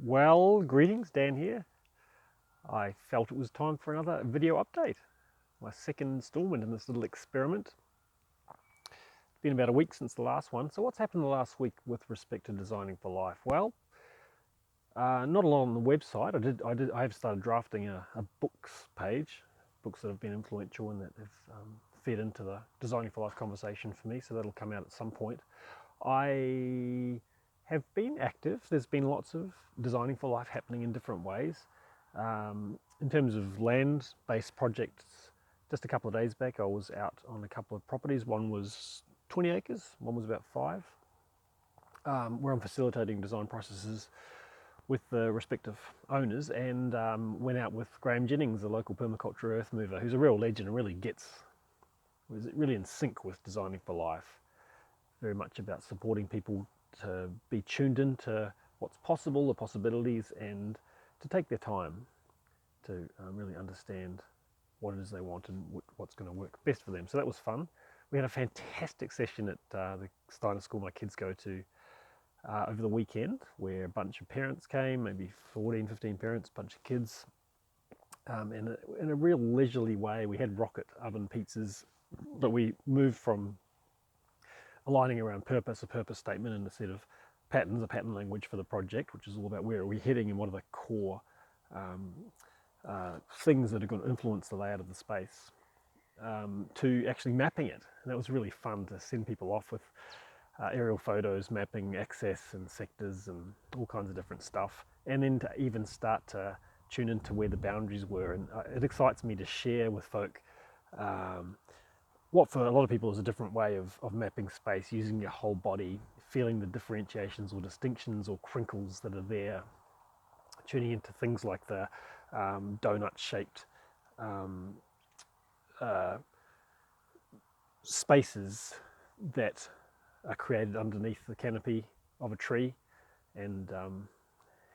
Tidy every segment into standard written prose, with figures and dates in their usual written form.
Well, greetings, Dan here. I felt it was time for another video update, my second installment in this little experiment. It's been about a week since the last one, so what's happened the last week with respect to designing for life? Well, not a lot on the website. I have started drafting a books page, books that have been influential and that have fed into the designing for life conversation for me, so that'll come out at some point. I have been active. There's been lots of designing for life happening in different ways. In terms of land-based projects, just a couple of days back I was out on a couple of properties. One was 20 acres, one was about 5, where I'm facilitating design processes with the respective owners, and went out with Graham Jennings, the local permaculture earth mover, who's a real legend and was really in sync with designing for life. Very much about supporting people to be tuned into what's possible, the possibilities, and to take their time to really understand what it is they want and what's going to work best for them. So that was fun. We had a fantastic session at the Steiner School my kids go to over the weekend, where a bunch of parents came, maybe 14, 15 parents, a bunch of kids, and in a real leisurely way. We had rocket oven pizzas, but we moved from aligning around purpose, a purpose statement, and a set of patterns, a pattern language for the project, which is all about where are we heading and what are the core things that are going to influence the layout of the space, to actually mapping it. And that was really fun to send people off with aerial photos mapping access and sectors and all kinds of different stuff, and then to even start to tune into where the boundaries were. And it excites me to share with folk what for a lot of people is a different way of mapping space, using your whole body, feeling the differentiations or distinctions or crinkles that are there, tuning into things like the donut-shaped spaces that are created underneath the canopy of a tree, and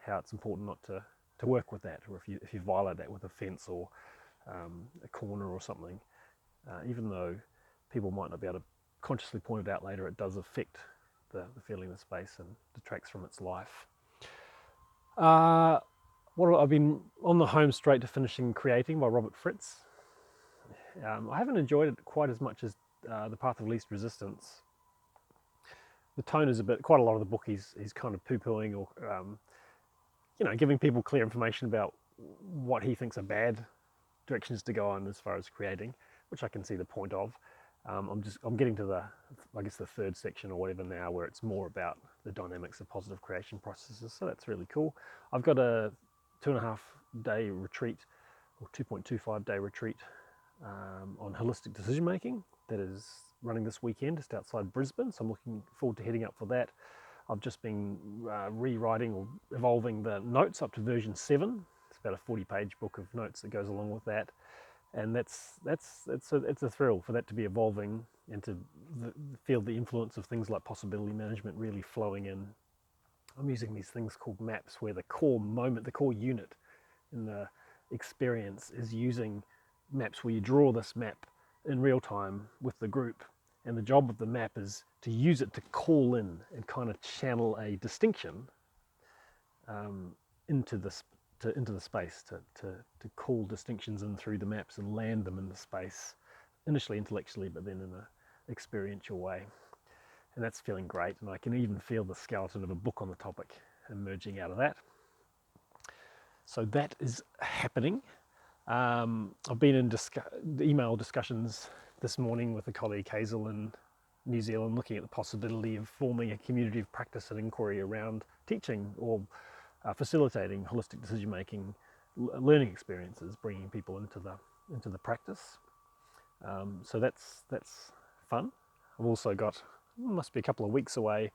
how it's important not to work with that, or if you violate that with a fence or a corner or something, even though people might not be able to consciously point it out later, it does affect the feeling of the space and detracts from its life. I've been on the home straight to finishing Creating by Robert Fritz. I haven't enjoyed it quite as much as The Path of Least Resistance. The tone is quite a lot of the book he's kind of poo-pooing or giving people clear information about what he thinks are bad directions to go on as far as creating, which I can see the point of. I'm getting to the third section or whatever now, where it's more about the dynamics of positive creation processes. So that's really cool. I've got a 2.5 day retreat, or 2.25 day retreat, on holistic decision making that is running this weekend just outside Brisbane. So I'm looking forward to heading up for that. I've just been rewriting or evolving the notes up to version 7. It's about a 40-page book of notes that goes along with that, and it's a thrill for that to be evolving and to feel the influence of things like possibility management really flowing in. I'm using these things called maps, where the core moment, the core unit in the experience is using maps, where you draw this map in real time with the group, and the job of the map is to use it to call in and kind of channel a distinction into the space, to call distinctions in through the maps and land them in the space, initially intellectually, but then in an experiential way. And that's feeling great, and I can even feel the skeleton of a book on the topic emerging out of that. So that is happening. I've been in email discussions this morning with a colleague, Hazel, in New Zealand, looking at the possibility of forming a community of practice and inquiry around teaching or facilitating holistic decision-making learning experiences, bringing people into the practice. So that's fun. I've also got, must be a couple of weeks away,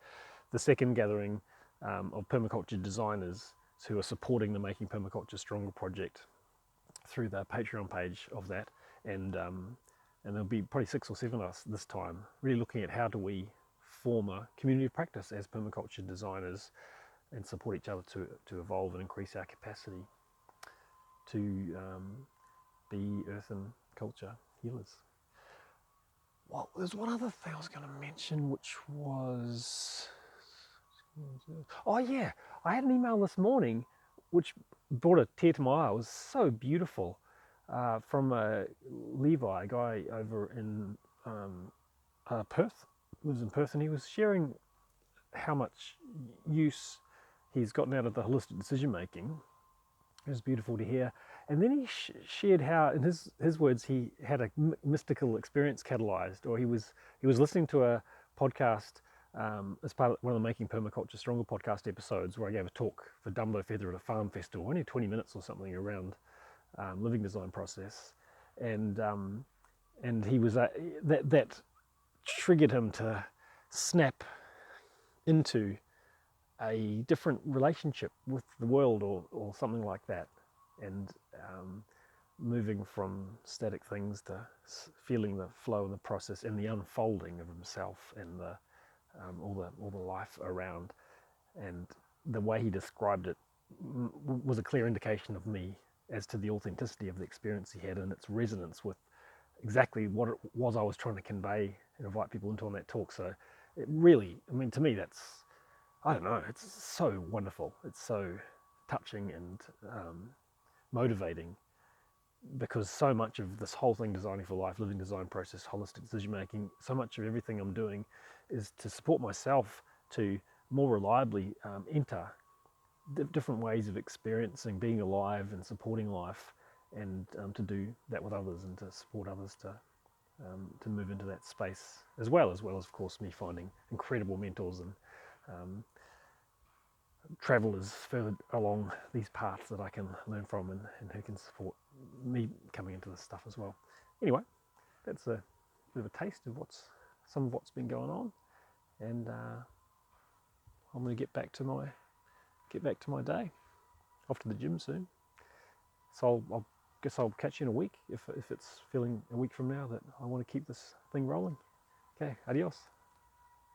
the second gathering of permaculture designers who are supporting the Making Permaculture Stronger project through the Patreon page of that, and there'll be probably 6 or 7 of us this time, really looking at how do we form a community of practice as permaculture designers and support each other to evolve and increase our capacity to be earth and culture healers. Well, there's one other thing I was going to mention, which was Oh yeah, I had an email this morning which brought a tear to my eye. It was so beautiful, from Levi, a guy over in Perth, lives in Perth, and he was sharing how much use he's gotten out of the holistic decision making. It was beautiful to hear. And then he shared how, in his words, he had a mystical experience catalyzed, or he was listening to a podcast, as part of one of the Making Permaculture Stronger podcast episodes, where I gave a talk for Dumbo Feather at a farm festival, only 20 minutes or something, around living design process, and he was that triggered him to snap into a different relationship with the world, or something like that, and moving from static things to feeling the flow and the process and the unfolding of himself, and all the life around. And the way he described it was a clear indication of me as to the authenticity of the experience he had and its resonance with exactly what it was I was trying to convey and invite people into on that talk. So it really, I mean, to me, that's, I don't know, it's so wonderful. It's so touching and motivating, because so much of this whole thing, Designing for Life, living design process, holistic decision making, so much of everything I'm doing is to support myself to more reliably enter different ways of experiencing being alive and supporting life, and to do that with others, and to support others to move into that space, as well as of course me finding incredible mentors and travelers further along these paths that I can learn from, and who can support me coming into this stuff as well. Anyway, that's a bit of a taste of some of what's been going on, and I'm going to get back to my day. Off to the gym soon. So I'll guess I'll catch you in a week, if it's feeling a week from now that I want to keep this thing rolling. Okay, adios.